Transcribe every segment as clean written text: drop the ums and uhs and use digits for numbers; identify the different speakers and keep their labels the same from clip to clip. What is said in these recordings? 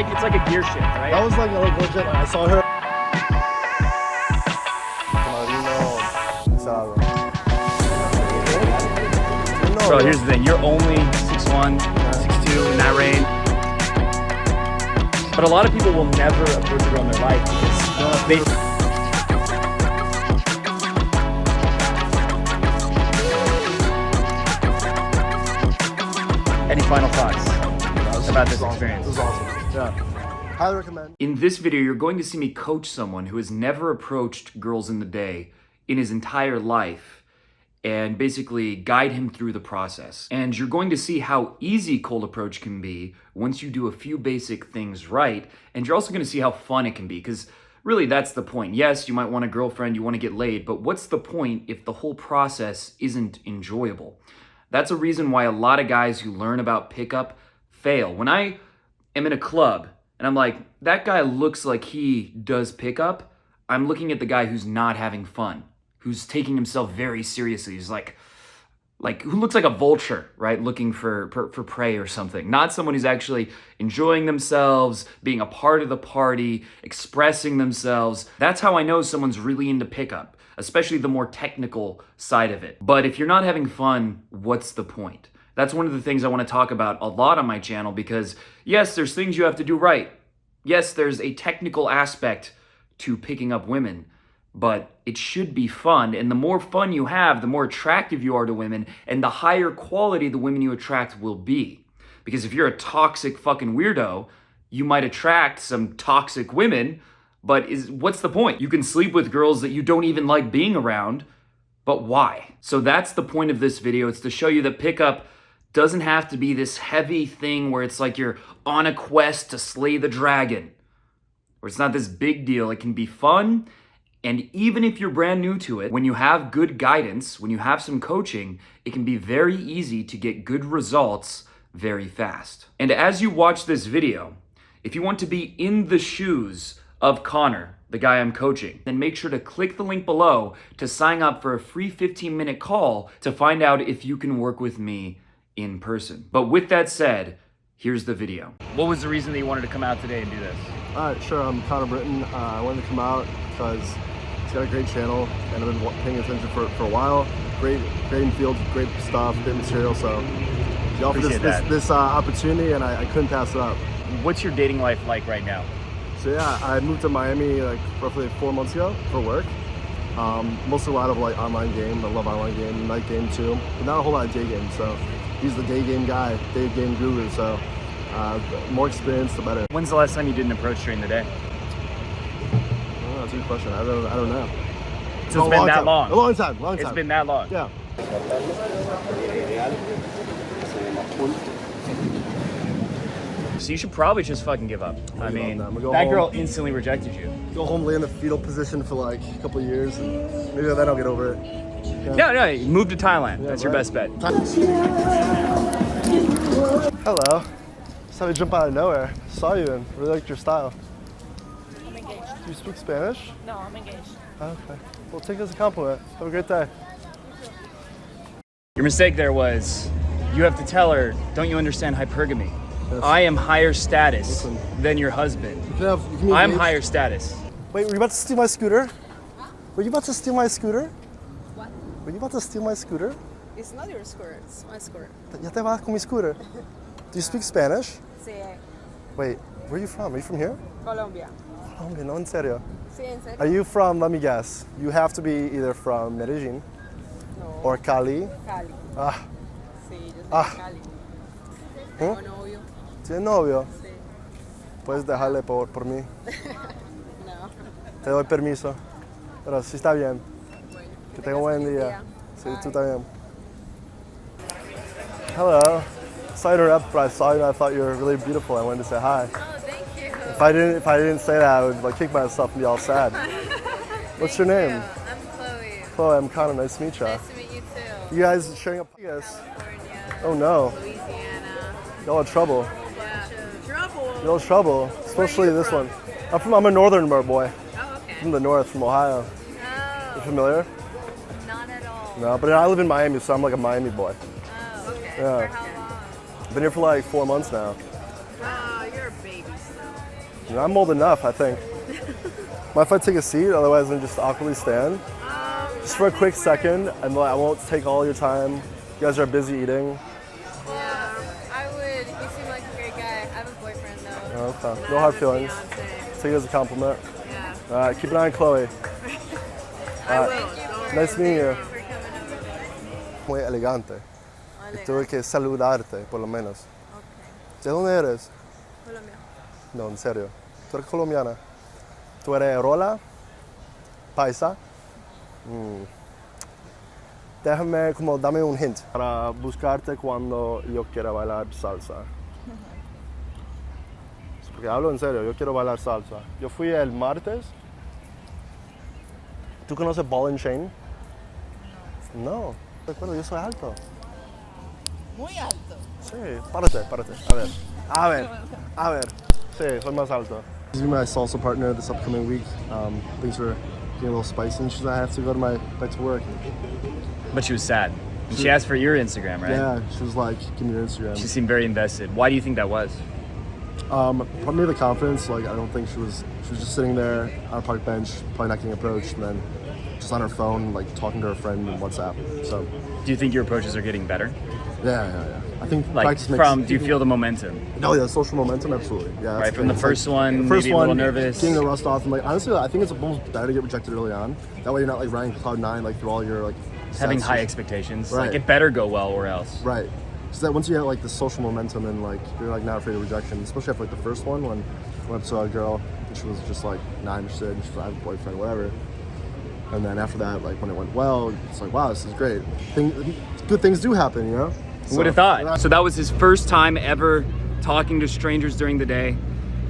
Speaker 1: it's like a gear shift, right?
Speaker 2: That was like legit. I saw her.
Speaker 1: Bro, here's the thing. You're only 6'1", 6'2", in that range. But a lot of people will never approach a girl in their life because they... Any final thoughts about this experience?
Speaker 2: It was awesome. Yeah. Highly recommend.
Speaker 1: In this video, you're going to see me coach someone who has never approached girls in the day in his entire life and basically guide him through the process. And you're going to see how easy cold approach can be once you do a few basic things right. And you're also going to see how fun it can be, because really that's the point. Yes, you might want a girlfriend, you want to get laid, but what's the point if the whole process isn't enjoyable? That's a reason why a lot of guys who learn about pickup fail. When I am in a club and I'm like, that guy looks like he does pickup, I'm looking at the guy who's not having fun, who's taking himself very seriously. He's like who looks like a vulture, right? Looking for prey or something. Not someone who's actually enjoying themselves, being a part of the party, expressing themselves. That's how I know someone's really into pickup, especially the more technical side of it. But if you're not having fun, what's the point? That's one of the things I want to talk about a lot on my channel, because yes, there's things you have to do right. Yes, there's a technical aspect to picking up women, but it should be fun. And the more fun you have, the more attractive you are to women, and the higher quality the women you attract will be. Because if you're a toxic fucking weirdo, you might attract some toxic women, but what's the point? You can sleep with girls that you don't even like being around, but why? So that's the point of this video. It's to show you that pickup doesn't have to be this heavy thing where it's like you're on a quest to slay the dragon, where it's not this big deal. It can be fun. And even if you're brand new to it, when you have good guidance, when you have some coaching, it can be very easy to get good results very fast. And as you watch this video, if you want to be in the shoes of Connor, the guy I'm coaching, then make sure to click the link below to sign up for a free 15-minute call to find out if you can work with me in person. But with that said, here's the video. What was the reason that you wanted to come out today and do this?
Speaker 2: All right, sure. I'm Connor Britton. I wanted to come out because he's got a great channel, and I've been paying attention for a while. Great field, great stuff, great material. So he offered this opportunity, and I couldn't pass it up.
Speaker 1: What's your dating life like right now?
Speaker 2: So yeah, I moved to Miami like roughly 4 months ago for work. Mostly a lot of like online game. I love online game, night game too, but not a whole lot of day game. So he's the day game guy, day game guru. So more experience, the better.
Speaker 1: When's the last time you did an approach during the day?
Speaker 2: Oh, that's a good question. I don't know.
Speaker 1: So it's been that long.
Speaker 2: A long time.
Speaker 1: It's been that long.
Speaker 2: Yeah.
Speaker 1: So you should probably just fucking give up. I mean, that girl instantly rejected you.
Speaker 2: Go home, lay in the fetal position for like a couple of years, and maybe then I'll get over it.
Speaker 1: Yeah, you move to Thailand. Yeah, that's right. Your best bet.
Speaker 2: Hello. Saw you jump out of nowhere. Saw you and really liked your style.
Speaker 3: I'm engaged.
Speaker 2: Do you speak Spanish?
Speaker 3: No, I'm engaged.
Speaker 2: Okay. Well, take it as a compliment. Have a great day.
Speaker 1: Your mistake there was, you have to tell her, don't you understand hypergamy? Yes. I am higher status than your husband. I'm higher status.
Speaker 2: Wait, were you about to steal my scooter? Were you about to steal my scooter?
Speaker 3: What?
Speaker 2: Were you about to steal my scooter?
Speaker 3: It's not your scooter, it's my scooter.
Speaker 2: Ya te vas con mi scooter. Do you speak Spanish?
Speaker 3: Sí.
Speaker 2: Wait, where are you from? Are you from here?
Speaker 3: Colombia.
Speaker 2: Colombia, no, en serio.
Speaker 3: Sí, en serio.
Speaker 2: Are you from, let me guess, you have to be either from Medellin or Cali.
Speaker 3: Cali.
Speaker 2: Ah.
Speaker 3: Sí, yo soy de Cali. Tengo novio.
Speaker 2: ¿Tienes novio?
Speaker 3: Sí.
Speaker 2: Puedes dejarle por mí.
Speaker 3: No.
Speaker 2: Te doy permiso. Pero sí está bien.
Speaker 3: Bueno,
Speaker 2: que tenga buen día. Sí,
Speaker 3: Bye.
Speaker 2: tú también. Hello. Sorry to interrupt, but I saw you and I thought you were really beautiful. I wanted to say hi.
Speaker 3: Oh, thank you.
Speaker 2: If I didn't say that, I would like kick myself and be all sad. What's your name?
Speaker 3: I'm Chloe.
Speaker 2: Chloe, I'm Connor. Nice to meet you.
Speaker 3: Nice to meet you too.
Speaker 2: You guys sharing a podcast?
Speaker 3: California.
Speaker 2: Oh no.
Speaker 3: Louisiana.
Speaker 2: Y'all in trouble.
Speaker 3: Yeah. Trouble.
Speaker 2: Y'all in trouble. Especially this one. I'm a northern boy.
Speaker 3: Oh, okay.
Speaker 2: From the north, from Ohio.
Speaker 3: Oh.
Speaker 2: You familiar?
Speaker 3: Not at all.
Speaker 2: No, but I live in Miami, so I'm like a Miami boy.
Speaker 3: Oh, okay.
Speaker 2: Yeah.
Speaker 3: For how long?
Speaker 2: Been here for like 4 months now.
Speaker 3: Oh, you're a baby still.
Speaker 2: You know, I'm old enough, I think. Mind if I take a seat? Otherwise, I'm just awkwardly stand. Just for a quick second, and I won't take all your time. You guys are busy eating.
Speaker 3: Yeah, I would. You seem like a great guy. I have a boyfriend though.
Speaker 2: Oh, okay. No hard feelings. Take it as a compliment.
Speaker 3: Yeah.
Speaker 2: All right, keep an eye on Chloe.
Speaker 3: I will.
Speaker 2: Nice meeting you.
Speaker 3: For coming over there.
Speaker 2: Muy elegante. Y
Speaker 3: Vale.
Speaker 2: tuve que saludarte, por lo menos.
Speaker 3: Okay.
Speaker 2: ¿De dónde eres?
Speaker 3: Colombia.
Speaker 2: No, en serio. Tú eres colombiana. Tú eres rola, paisa. Déjame, como, dame un hint para buscarte cuando yo quiera bailar salsa. Porque hablo en serio, yo quiero bailar salsa. Yo fui el martes. ¿Tú conoces Ball and Chain? No. Recuerdo, yo soy alto.
Speaker 4: Muy alto.
Speaker 2: Sí, párate. A ver. Sí, soy más alto. This is my salsa partner this upcoming week. Things are getting a little spicy and she's like, I have to go back to work.
Speaker 1: But she was sad. And she asked for your Instagram, right?
Speaker 2: Yeah, she was like, give me your Instagram.
Speaker 1: She seemed very invested. Why do you think that was?
Speaker 2: Probably the confidence. Like, I don't think she was just sitting there on a park bench, probably not getting approached, and then just on her phone, like talking to her friend in WhatsApp. So,
Speaker 1: Do you think your approaches are getting better?
Speaker 2: yeah. I think
Speaker 1: Like
Speaker 2: practice makes.
Speaker 1: do you feel the momentum?
Speaker 2: No, yeah, social momentum, absolutely. Yeah, that's
Speaker 1: Right,
Speaker 2: the
Speaker 1: from the
Speaker 2: thing. It's
Speaker 1: first
Speaker 2: like,
Speaker 1: one,
Speaker 2: the first
Speaker 1: maybe a
Speaker 2: one,
Speaker 1: little nervous.
Speaker 2: getting the rust off, and like honestly, I think it's almost better to get rejected early on. That way, you're not like riding cloud nine like through all your like.
Speaker 1: Having
Speaker 2: sets.
Speaker 1: high expectations.
Speaker 2: Right.
Speaker 1: Like it better go well or else.
Speaker 2: Right. So that once you have like the social momentum and like you're like not afraid of rejection, especially after like the first one when I went up to a girl and she was just like not interested, and she was like, I have a boyfriend, whatever. And then after that, like when it went well, it's like wow, this is great. Good things do happen, you know.
Speaker 1: Who would have thought? So that was his first time ever talking to strangers during the day.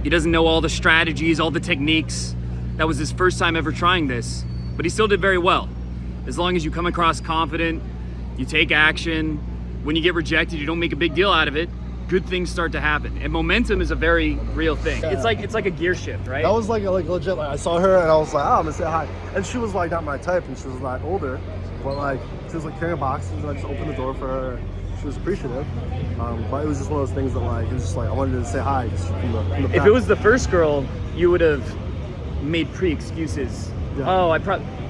Speaker 1: He doesn't know all the strategies, all the techniques. That was his first time ever trying this, but he still did very well. As long as you come across confident, you take action. When you get rejected, you don't make a big deal out of it. Good things start to happen, and momentum is a very real thing.
Speaker 2: Yeah.
Speaker 1: It's like a gear shift, right?
Speaker 2: That was like legit. Like I saw her and I was like, oh, I'm gonna say hi. And she was like not my type, and she was like older, but like she was like carrying boxes, and I just opened the door for her. She was appreciative, but it was just one of those things that like it was just like I wanted to say hi. Just from the
Speaker 1: If it was the first girl, you would have made pre-excuses.
Speaker 2: Yeah.
Speaker 1: Oh,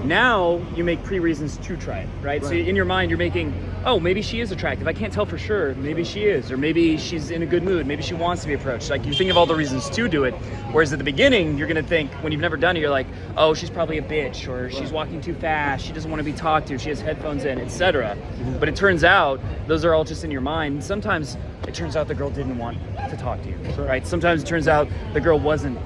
Speaker 1: now you make pre-reasons to try it, right? So
Speaker 2: Right.
Speaker 1: in your mind, you're making, oh, maybe she is attractive. I can't tell for sure. Maybe she is, or maybe she's in a good mood. Maybe she wants to be approached. Like you think of all the reasons to do it. Whereas at the beginning, you're gonna think when you've never done it, you're like, oh, she's probably a bitch, or she's walking too fast. She doesn't want to be talked to. She has headphones in, etc. But it turns out those are all just in your mind. And sometimes it turns out the girl didn't want to talk to you, right? Sometimes it turns out the girl wasn't.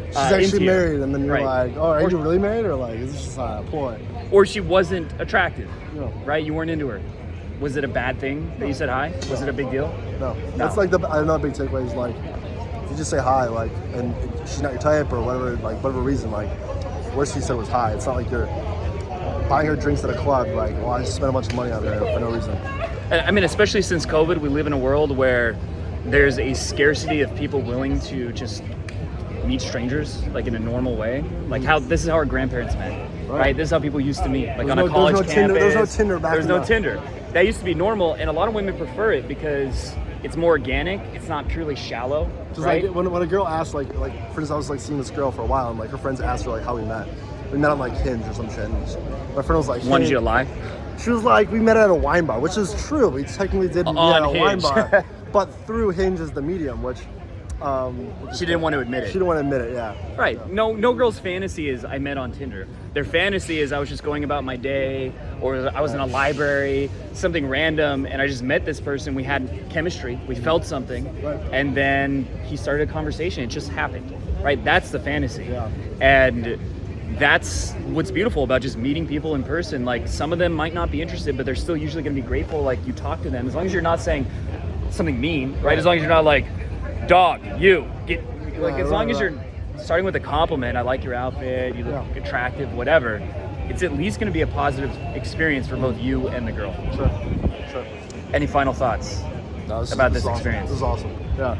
Speaker 2: she's actually
Speaker 1: into you.
Speaker 2: married, and then you're
Speaker 1: Right.
Speaker 2: like, oh, are you really married, or like is this just a ploy?
Speaker 1: Or she wasn't attractive,
Speaker 2: No.
Speaker 1: right? You weren't into her. Was it a bad thing that you said hi? Was it a big deal?
Speaker 2: No. That's like another big takeaway is like if you just say hi, like, and she's not your type or whatever, like whatever reason, like worst she said was hi. It's not like you're buying her drinks at a club, like, well, I just spent a bunch of money on her for no reason.
Speaker 1: I mean, especially since COVID, we live in a world where there's a scarcity of people willing to just meet strangers like in a normal way. Like this is how our grandparents met, right? This is how people used to meet, like on a college campus.
Speaker 2: There's no Tinder back
Speaker 1: There's
Speaker 2: then.
Speaker 1: no Tinder. That used to be normal, and a lot of women prefer it because it's more organic. It's not purely shallow,
Speaker 2: Just
Speaker 1: right?
Speaker 2: like when a girl asked, like for instance, I was like seeing this girl for a while, and like her friends asked her like how we met. We met on like Hinge or some shit. And my friend was like,
Speaker 1: Wanted
Speaker 2: "Hey."
Speaker 1: you to lie?
Speaker 2: She was like, we met at a wine bar, which is true. We technically did meet
Speaker 1: On
Speaker 2: at a wine
Speaker 1: Hinge.
Speaker 2: bar, but through Hinge as the medium, which
Speaker 1: She didn't want to admit it.
Speaker 2: she didn't want to admit it. Yeah.
Speaker 1: Right. No girl's fantasy is I met on Tinder. Their fantasy is I was just going about my day, or I was in a library, something random, and I just met this person. We had chemistry. We felt something,
Speaker 2: Right.
Speaker 1: and then he started a conversation. It just happened. Right. That's the fantasy.
Speaker 2: Yeah.
Speaker 1: And that's what's beautiful about just meeting people in person. Like some of them might not be interested, but they're still usually going to be grateful. Like you talk to them, as long as you're not saying something mean, right? As long as you're not like, dog, you get like.
Speaker 2: Right,
Speaker 1: As long
Speaker 2: right,
Speaker 1: as you're starting with a compliment, I like your outfit, you look attractive, whatever. It's at least going to be a positive experience for both you and the girl.
Speaker 2: Sure.
Speaker 1: Any final thoughts
Speaker 2: No,
Speaker 1: about this
Speaker 2: is awesome.
Speaker 1: experience?
Speaker 2: This is awesome. Yeah.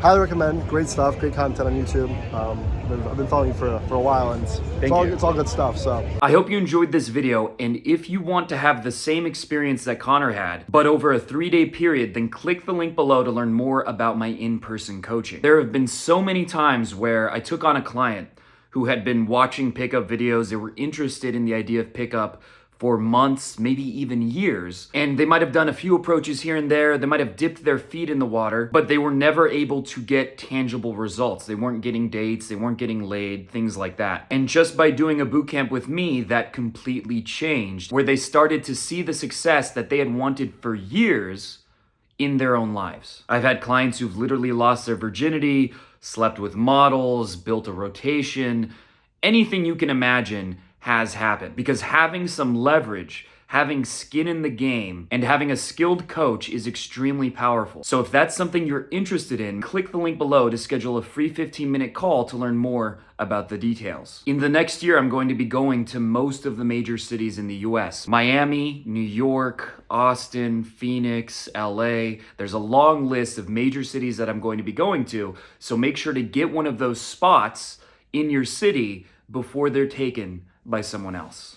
Speaker 2: Highly recommend. Great stuff, great content on YouTube. I've been following you for a while, and it's all good stuff. So
Speaker 1: I hope you enjoyed this video, and if you want to have the same experience that Connor had, but over a 3-day period, then click the link below to learn more about my in-person coaching. There have been so many times where I took on a client who had been watching pickup videos. They were interested in the idea of pickup for months, maybe even years. And they might have done a few approaches here and there. They might have dipped their feet in the water, but they were never able to get tangible results. They weren't getting dates, they weren't getting laid, things like that. And just by doing a boot camp with me, that completely changed, where they started to see the success that they had wanted for years in their own lives. I've had clients who've literally lost their virginity, slept with models, built a rotation, anything you can imagine has happened, because having some leverage, having skin in the game, and having a skilled coach is extremely powerful. So if that's something you're interested in, click the link below to schedule a free 15-minute call to learn more about the details. In the next year, I'm going to be going to most of the major cities in the US. Miami, New York, Austin, Phoenix, LA. There's a long list of major cities that I'm going to be going to, so make sure to get one of those spots in your city before they're taken by someone else.